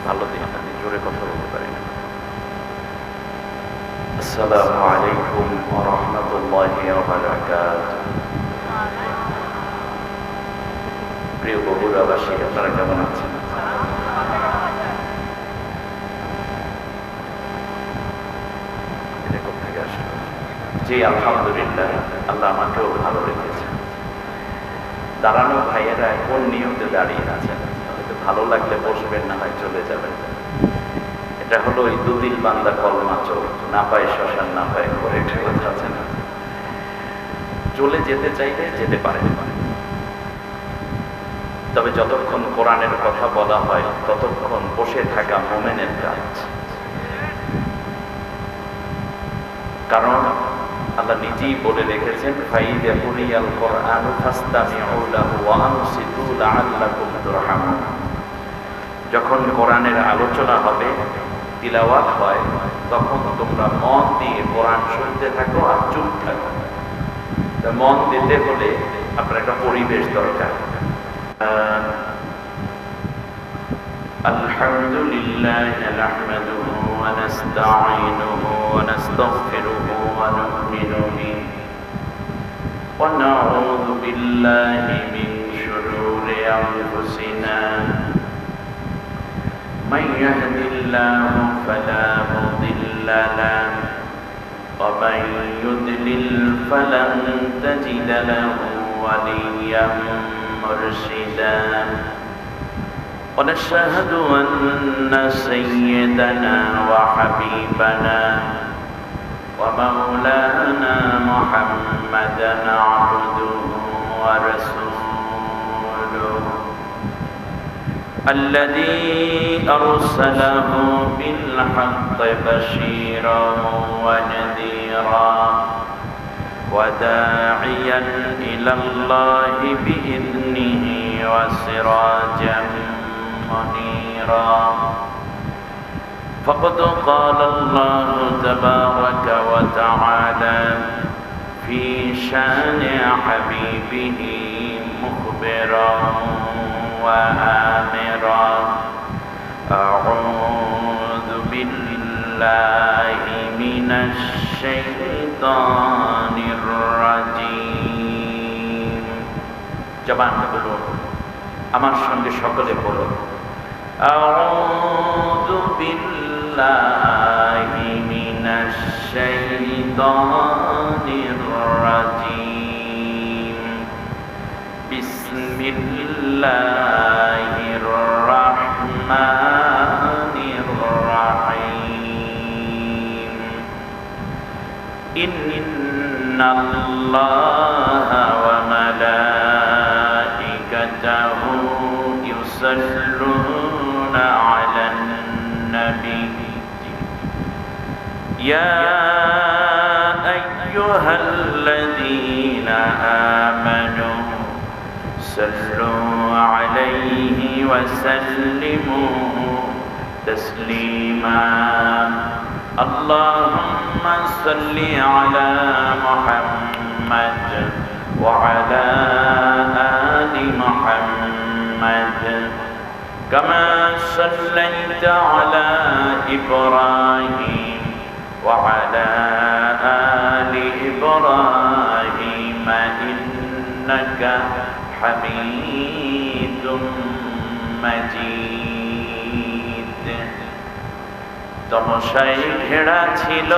ভালো দিন, আমি জোরে কথা বলতে পারি না। আসসালামু আলাইকুম ওয়া রাহমাতুল্লাহি ওয়া বারাকাতুহু। প্রিয় বগুড়াবাসী, আপনারা কেমন আছেন? জি আলহামদুলিল্লাহ, আল্লাহ আমাকেও ভালো রেখেছেন। দাঁড়ানো ভাইয়েরা কোন নিয়মে দাঁড়িয়ে আছেন? হয়তো ভালো লাগলে বসবেন, না হয় চলে যাবেন। এটা হলো ওই দুদিল বান্দা কলমা চোর, না পায় শ্মশান না পায় ঘরে, একটা কথা আছে না? চলে যেতে চাইলে যেতে পারেন, তবে যতক্ষণ কোরআনের কথা বলা হয় ততক্ষণ বসে থাকা মুমিনের কাজ। কারণ আল্লাহ নিজেই বলে রেখেছেন, ফাইযা কুরিয়াল কুরআনু ফাসতামিউ লাহু ওয়া আনসিতু লাআল্লাকুম তুরহামুন। যখন কোরআনের আলোচনা হবে, তিলাওয়াত হয়, তখন তোমরা মন দিয়ে কোরআন শুনতে থাকো আর চুপ থাকো। মন দিতে হলে আপনার একটা পরিবেশ দরকার। আলহামদুলিল্লাহ নাহমাদুহু ওয়া নাস্তাঈনুহু ওয়া নাস্তাগফিরুহু ওয়া নু'মিনু বিহি ওয়া নাউযু বিল্লাহি মিন শুরুরি আনফুসিনা মান ইয়াহদিল্লাহু ফালা মুদিল্লা লাহু ওয়া মান ইউদ্লিল ফালান তাজিদা লাহু ওয়ালিয়্যান মুরশিদা। ونشهد أن سيدنا وحبيبنا ومولانا محمدا عبده ورسوله الذي أرسله بالحق بشيرا ونذيرا وداعيا إلى الله بإذنه وسراجا منيرا. فقد قال الله تبارك وتعالى في شان حبيبه مخبرا وآمرا: أعوذ بالله من الشيطان الرجيم. জবান বলুন, আমার সঙ্গে সকলে বলুন, আউযু বিল্লাহি মিনাশ শাইতানির রাজীম। বিসমিল্লাহির রাহমানির রাহিম। ইন্নাল্লাহা ওয়া মালাইকাতাহু ইউসাল্লুনা আলান নবী ইয়া আইয়ুহাল্লাযীনা আমানু সাল্লু আলাইহি ওয়া সাল্লিমু তাসলিমা। আল্লাহুম্মা সাল্লি আলা মুহাম্মাদ ওয়া আলা আলি মুহাম্মাদ কামা সাল্লাইতা আলা ইব্রাহিম ওয়া আলা আলি ইব্রাহিম ইন্নাকা হামিদুম মাজিদ। তমসায় ঘেরা ছিল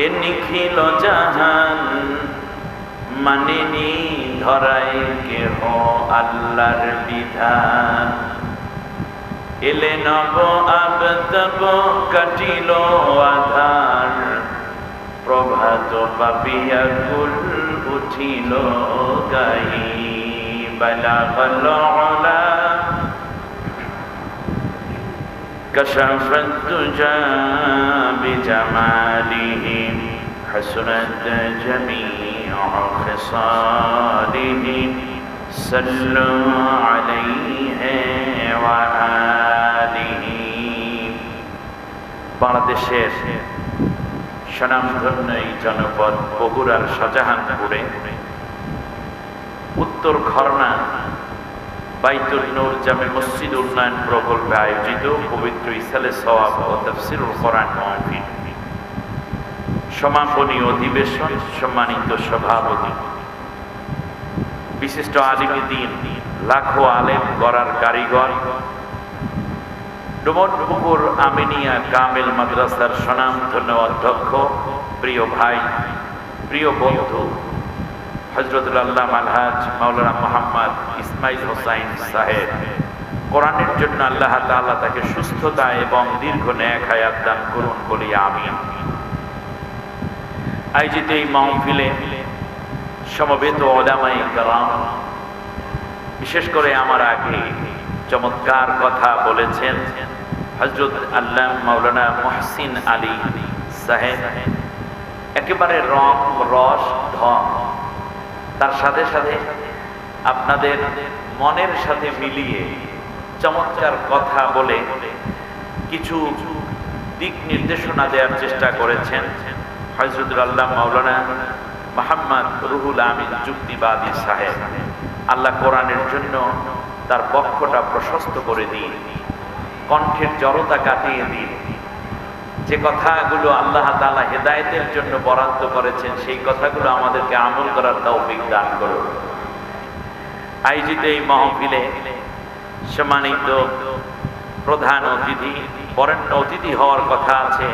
এ নিখিল জাহান, মানেনি ধরায় কেহ আল্লাহর বিধান। এলে নব আবতব কাটিল আধার, প্রভাত পাপিয়া কুল উঠিল গাই। বালাগাল উলা কাশাফাত তুজা বিজামালিহি হাসনাত জামিউ খিসালিহি সাল্লু আলাইহি ওয়া আলিহি। বাংলাদেশের স্বনামধন্য এই জনপদ বগুড়ার শাহজাহানপুরে উত্তর খরনা বাইতুল নূর জামে মসজিদ উন্নয়ন প্রকল্পে আয়োজিত পবিত্র ইসালে সওয়াব ও তাফসীরুল কোরআন মাহফিল সমাপনী অধিবেশন, সম্মানিত সভাপতি, বিশিষ্ট আলিম দ্বীন, লাখো আলেম গড়ার কারিগর, ডুমরপুকুর আমিনিয়া কামেল মাদ্রাসার স্বনামধন্য অধ্যক্ষ, প্রিয় ভাই, প্রিয় বন্ধু হযরতুল আল্লামা আলহাজ মাওলানা মুহাম্মদ ইসমাইল হোসাইন সাহেব, কোরআনের জন্য আল্লাহ তাআলা তাকে সুস্থতা এবং দীর্ঘ নেক হায়াত দান করুন বলি আমিন। আয়োজিত এই মাহফিলে সমবেত উলামায়ে কেরাম, বিশেষ করে আমার আগে চমৎকার কথা বলেছেন হযরত আল্লামা মাওলানা মুহসিন আলী সাহেব, একেবারে রং রস ঢং, তার সাথে সাথে আপনাদের মনের সাথে মিলিয়ে চমৎকার কথা বলে কিছু দিক নির্দেশনা দেওয়ার চেষ্টা করেছেন হযরতুল আল্লামা মাওলানা মুহাম্মদ রুহুল আমিন যুক্তিবাদী সাহেব। আল্লাহ কোরআনের জন্য তার বক্ষটা প্রশস্ত করে দিন, কণ্ঠের জড়তা কাটিয়ে দিন। যে কথাগুলো আল্লাহ তাআলা হেদায়েতের জন্য বরাদ্দ করেছেন সেই কথাগুলো আমাদেরকে আমল করার তৌফিক দান করুন। আয়োজিত এই মাহফিলে সম্মানিত প্রধান অতিথি, বরেণ্য অতিথি হওয়ার কথা আছে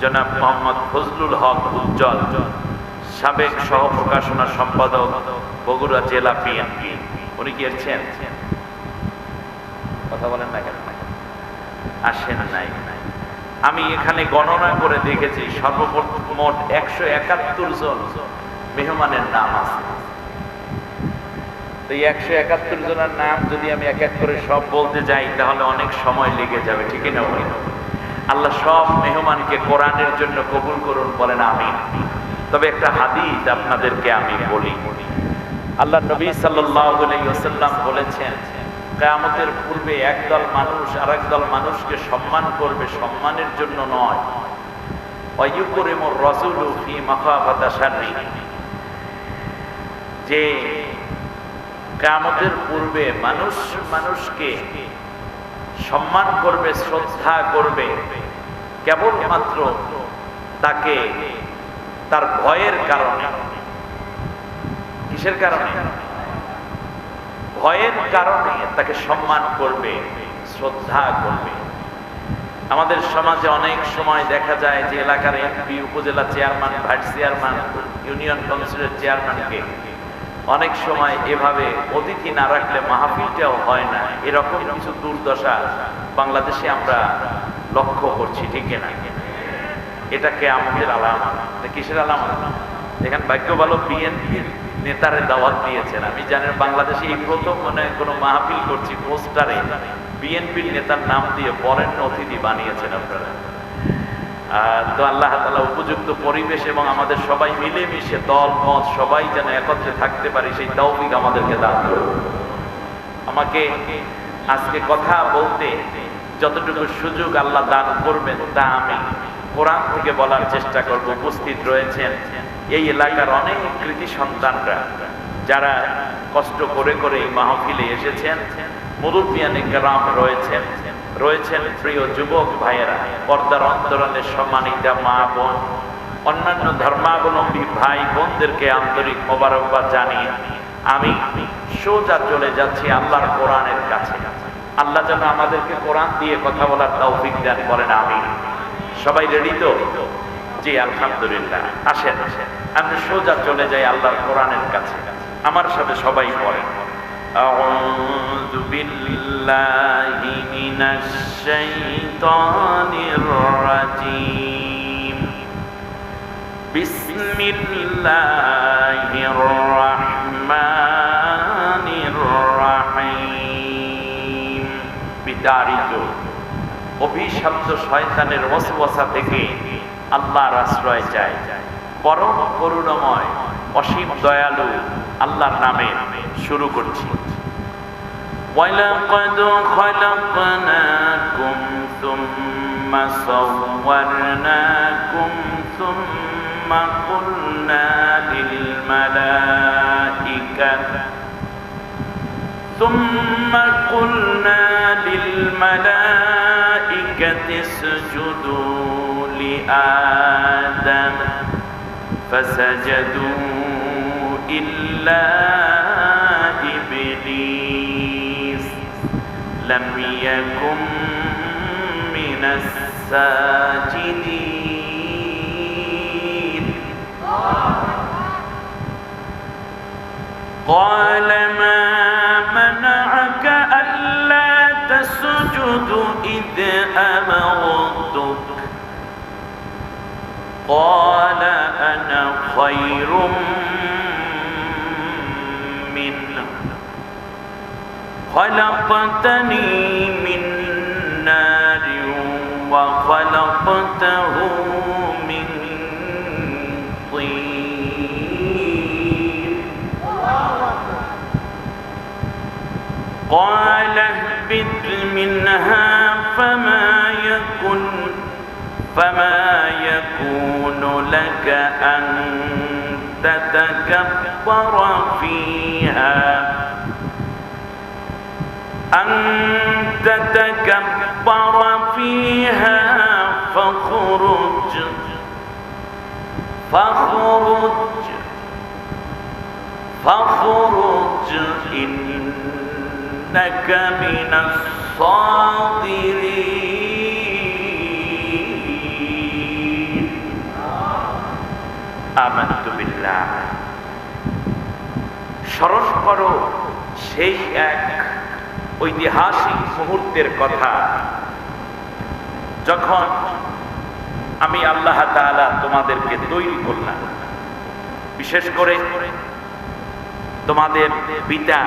জনাব মোহাম্মদ ফজলুল হক উজ্জ্বল, সাবেক সহ প্রকাশনা সম্পাদক, বগুড়া জেলা বিএনপি। উনি কি এসেছেন? কথা বলেন না কেন? আসেন নাই। আমি এখানে গণনা করে দেখেছি সর্বমোট 171 জন মেহমানের নাম আছে। তো এই 171 জনের নাম যদি আমি এক এক করে সব বলতে যাই তাহলে অনেক সময় লেগে যাবে, ঠিক না? আল্লাহ সব মেহমানকে কোরআনের জন্য কবুল করুন বলেন আমিন। তবে একটা হাদিস আপনাদেরকে আমি বলি। আল্লাহ নবী সাল্লাল্লাহু আলাইহি ওয়াসাল্লাম বলেছেন, কিয়ামতের পূর্বে একদল মানুষ আরেক দল মানুষকে সম্মান করবে, সম্মানের জন্য নয়। ওয়ায়ুকরিমুর রাসূলু ফি মাখাফাতা শাররি, যে কিয়ামতের পূর্বে মানুষ মানুষকে সম্মান করবে, শ্রদ্ধা করবে কেবলমাত্র তাকে তার ভয়ের কারণে। কিসের কারণে? ভয়ের কারণে তাকে সম্মান করবে, শ্রদ্ধা করবে। আমাদের সমাজে অনেক সময় দেখা যায় যে এলাকার এমপি, উপজেলা চেয়ারম্যান, ভাইস চেয়ারম্যান, ইউনিয়ন কাউন্সিলের চেয়ারম্যানকে অনেক সময় এভাবে অতিথি না রাখলে মাহফিলটাও হয় না। এরকম কিছু দুর্দশা বাংলাদেশে আমরা লক্ষ্য করছি, ঠিক না? এটাকে আমাদের আলামত। কিসের আলামত? এখানে ভাগ্য ভালো বিএনপির নেতারে দাওয়াত দিয়েছেন। আমি জানি বাংলাদেশে এই প্রথম মনে কোনো মাহফিল করছি, পোস্টারে বিএনপির নেতার নাম দিয়ে বরেণ্য অতিথি বানিয়েছেন আপনারা। তো আল্লাহ তাআলা উপযুক্ত পরিবেশ এবং আমাদের সবাই মিলেমিশে দল মত সবাই যেন একত্রে থাকতে পারি সেই তৌফিক আমাদেরকে দান করুন। আমাকে আজকে কথা বলতে যতটুকু সুযোগ আল্লাহ দান করবেন তা আমি কোরআন থেকে বলার চেষ্টা করব। উপস্থিত রয়েছেন এই এলাকার অনেক কৃতি সন্তানরা, যারা কষ্ট করে করে এই মাহফিলে এসেছেন। মুরব্বিয়ানে কেরাম রয়েছেন, রয়েছেন প্রিয় যুবক ভাইয়েরা, পর্দার অন্তরালের সম্মানিতা মা বোন, অন্যান্য ধর্মাবলম্বী ভাই বোনদেরকে আন্তরিক মোবারকবাদ জানিয়ে আমি সোজা চলে যাচ্ছি আল্লাহর কোরআনের কাছে। আল্লাহ যেন আমাদেরকে কোরআন দিয়ে কথা বলার তৌফিক দান করেন, আমিন। সবাই রেডি তো? জি, আলহামদুলিল্লাহ। আসেন আমি সোজা চলে যাই আল্লাহর কোরআনের কাছে। আমার সাথে সবাই পড়েন, আউযু বিল্লাহি মিনাশ শাইতানির রাজীম, বিসমিল্লাহির রাহমানির রাহিম। বিতাড়িত অভিশপ্ত শয়তানের ওয়াসওয়াসা থেকে আল্লাহর আশ্রয় চাই। পরম করুণাময় অসীম দয়ালু আল্লাহর নামে শুরু করছি। ওয়ালাকাদ খালাকনাকুম সুম্মা সাওয়ারনাকুম সুম্মা কুলনা লিল মালাইকা ثم قلنا للملائكة اسجدوا لآدم فسجدوا إلا إبليس لم يكن من الساجدين قال ما منعك ألا تسجد إذ أمرتك قال أنا خير منه خلقتني من نار وخلقته من طين قال اهبط منها فما يكون لك أن تتكبر فيها فاخرج إنك من الصاغرين আমানতু বিল্লাহ। স্মরণ করো সেই এক ঐতিহাসিক মুহূর্তের কথা যখন আমি আল্লাহ তাআলা তোমাদেরকে তৈরি করলাম, বিশেষ করে তোমাদের পিতা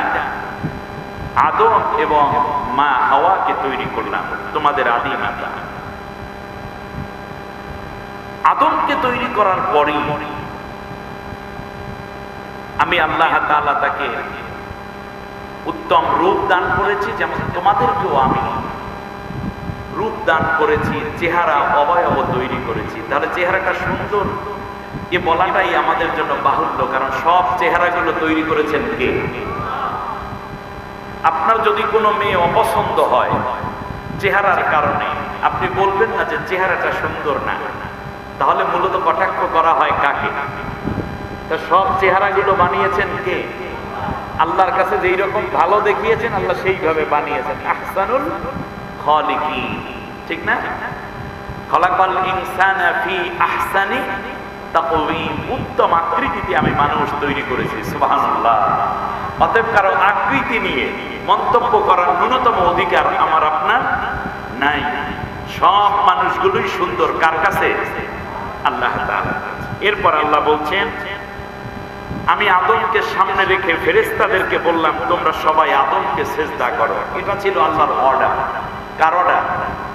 আদম এবং মা হাওয়াকে তৈরি করলাম, তোমাদের আদি মাতা। আদমকে তৈরি করার পরই আমি আল্লাহ তাআলা তাকে উত্তম রূপ দান করেছি, যেমন তোমাদেরকেও আমি রূপ দান করেছি, চেহারা অবয়ব তৈরি করেছি। তাহলে চেহারাটা সুন্দর এ বলাটাই আমাদের জন্য বাহুল্য, কারণ সব চেহারাগুলো তৈরি করেছেন কে? আপনার যদি কোনো মেয়ে অপছন্দ হয় চেহারার কারণে, আপনি বলবেন না যে চেহারাটা সুন্দর না, তাহলে মূলত কটাক্ষ করা হয় কাকে? তা সব চেহারাগুলো বানিয়েছেন কে? আল্লাহর কাছে যেই রকম ভালো দেখিয়েছেন আল্লাহ সেইভাবে বানিয়েছেন। আহসানুল খালিকিন, ঠিক না? খালাকাল ইনসানা ফি আহসানি তাকওয়িম, উত্তম আকৃতিতে আমি মানুষ তৈরি করেছি। সুবহানাল্লাহ। অতএব কারো আকৃতি নিয়ে মন্তব্য করার ন্যূনতম অধিকার আমার আপনার নাই। সব মানুষগুলোই সুন্দর কার কাছে? আল্লাহ তাআলা। এরপর আল্লাহ বলছেন, আমি আদমকে সামনে রেখে ফেরেশতাদেরকে বললাম তোমরা সবাই আদমকে সিজদা করো। এটা ছিল আল্লাহর অর্ডার। কার অর্ডার?